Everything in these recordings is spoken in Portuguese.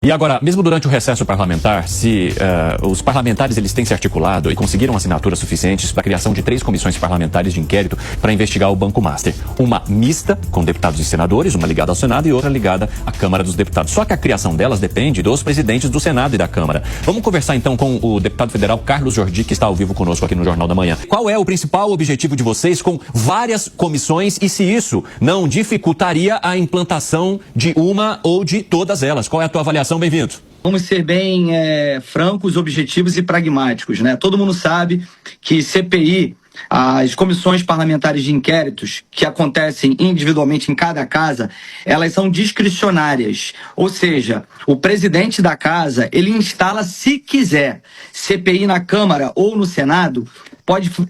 E agora, mesmo durante o recesso parlamentar, se os parlamentares eles têm se articulado e conseguiram assinaturas suficientes para a criação de 3 comissões parlamentares de inquérito para investigar o Banco Master. Uma mista, com deputados e senadores, uma ligada ao Senado e outra ligada à Câmara dos Deputados. Só que a criação delas depende dos presidentes do Senado e da Câmara. Vamos conversar então com o deputado federal Carlos Jordi, que está ao vivo conosco aqui no Jornal da Manhã. Qual é o principal objetivo de vocês com várias comissões e se isso não dificultaria a implantação de uma ou de todas elas? Qual é a tua avaliação? Bem-vindo. Vamos ser bem francos, objetivos e pragmáticos, né? Todo mundo sabe que CPI, as comissões parlamentares de inquéritos, que acontecem individualmente em cada casa, elas são discricionárias. Ou seja, o presidente da casa, ele instala se quiser. CPI na Câmara ou no Senado,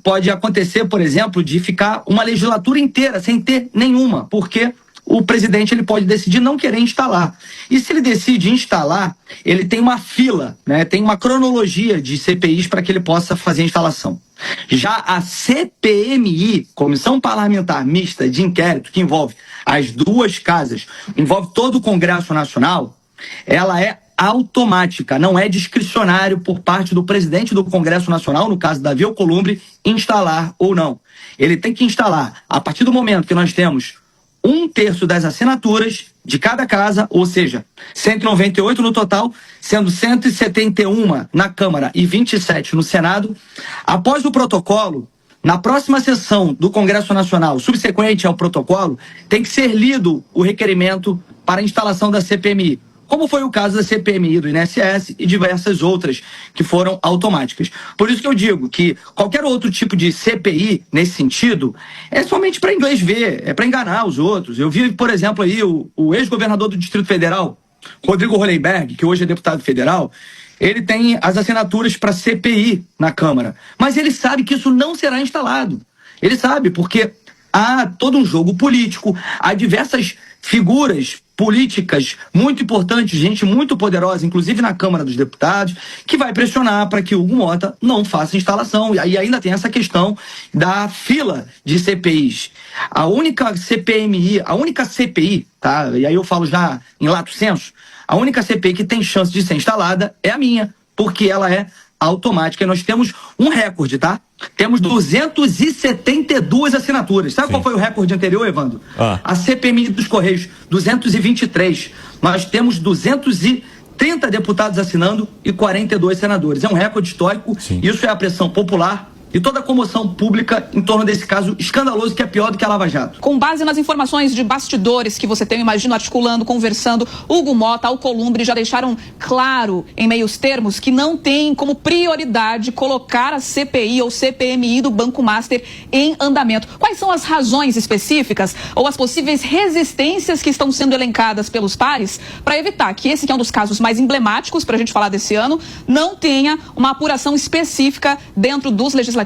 pode acontecer, por exemplo, de ficar uma legislatura inteira sem ter nenhuma, porque o presidente ele pode decidir não querer instalar. E se ele decide instalar, ele tem uma fila, né? Tem uma cronologia de CPIs para que ele possa fazer a instalação. Já a CPMI, Comissão Parlamentar Mista de Inquérito, que envolve as duas casas, envolve todo o Congresso Nacional, ela é automática, não é discricionário por parte do presidente do Congresso Nacional, no caso Davi Alcolumbre, instalar ou não. Ele tem que instalar a partir do momento que nós temos 1/3 das assinaturas de cada casa, ou seja, 198 no total, sendo 171 na Câmara e 27 no Senado. Após o protocolo, na próxima sessão do Congresso Nacional, subsequente ao protocolo, tem que ser lido o requerimento para a instalação da CPMI, como foi o caso da CPMI do INSS e diversas outras que foram automáticas. Por isso que eu digo que qualquer outro tipo de CPI, nesse sentido, é somente para inglês ver, é para enganar os outros. Eu vi, por exemplo, aí o ex-governador do Distrito Federal, Rodrigo Hollenberg, que hoje é deputado federal, ele tem as assinaturas para CPI na Câmara, mas ele sabe que isso não será instalado. Ele sabe, porque há todo um jogo político, há diversas figuras políticas muito importantes, gente muito poderosa, inclusive na Câmara dos Deputados, que vai pressionar para que o Hugo Mota não faça instalação. E aí ainda tem essa questão da fila de CPIs. A única CPMI, a única CPI, tá? E aí eu falo já em lato sensu, a única CPI que tem chance de ser instalada é a minha, porque ela é automática. E nós temos um recorde, tá? Temos 272 assinaturas. Sabe qual foi o recorde anterior, Evandro? A CPMI dos Correios, 223. Nós temos 230 deputados assinando e 42 senadores. É um recorde histórico. Sim. Isso é a pressão popular e toda a comoção pública em torno desse caso escandaloso que é pior do que a Lava Jato. Com base nas informações de bastidores que você tem, eu imagino, articulando, conversando, Hugo Mota, Alcolumbre já deixaram claro, em meios termos, que não tem como prioridade colocar a CPI ou CPMI do Banco Master em andamento. Quais são as razões específicas ou as possíveis resistências que estão sendo elencadas pelos pares para evitar que esse, que é um dos casos mais emblemáticos para a gente falar desse ano, não tenha uma apuração específica dentro dos legislativos?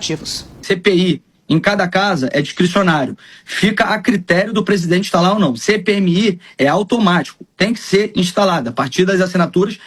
CPI em cada casa é discricionário. Fica a critério do presidente instalar ou não. CPMI é automático. Tem que ser instalada. A partir das assinaturas,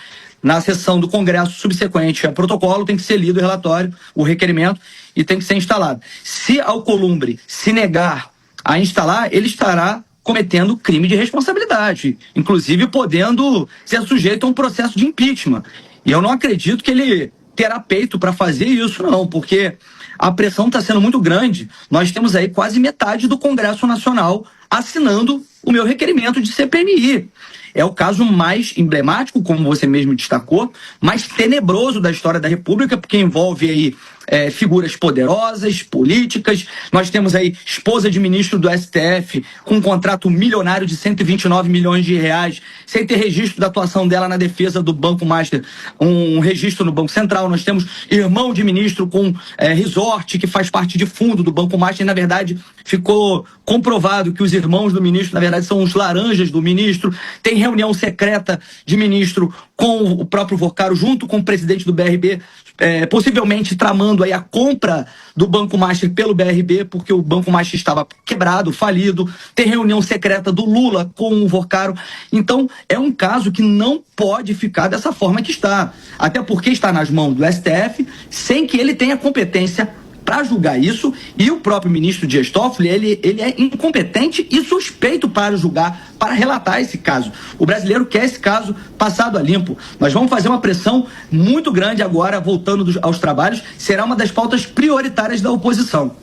na sessão do Congresso subsequente a protocolo, tem que ser lido o relatório, o requerimento, e tem que ser instalado. Se Alcolumbre se negar a instalar, ele estará cometendo crime de responsabilidade, inclusive podendo ser sujeito a um processo de impeachment. E eu não acredito que ele terá peito para fazer isso, não, porque a pressão está sendo muito grande. Nós temos aí quase metade do Congresso Nacional assinando o meu requerimento de CPMI. É o caso mais emblemático, como você mesmo destacou, mais tenebroso da história da República, porque envolve aí figuras poderosas, políticas. Nós temos aí esposa de ministro do STF com um contrato milionário de 129 milhões de reais, sem ter registro da atuação dela na defesa do Banco Master, um registro no Banco Central. Nós temos irmão de ministro com resort, que faz parte de fundo do Banco Master, e na verdade ficou comprovado que os irmãos do ministro, na verdade, são os laranjas do ministro. Tem reunião secreta de ministro com o próprio Vocaro, junto com o presidente do BRB, possivelmente tramando aí a compra do Banco Master pelo BRB, porque o Banco Master estava quebrado, falido. Tem reunião secreta do Lula com o Vocaro. Então, é um caso que não pode ficar dessa forma que está. Até porque está nas mãos do STF, sem que ele tenha competência para julgar isso, e o próprio ministro Dias Toffoli, ele é incompetente e suspeito para julgar, para relatar esse caso. O brasileiro quer esse caso passado a limpo. Nós vamos fazer uma pressão muito grande agora, voltando aos trabalhos, será uma das pautas prioritárias da oposição.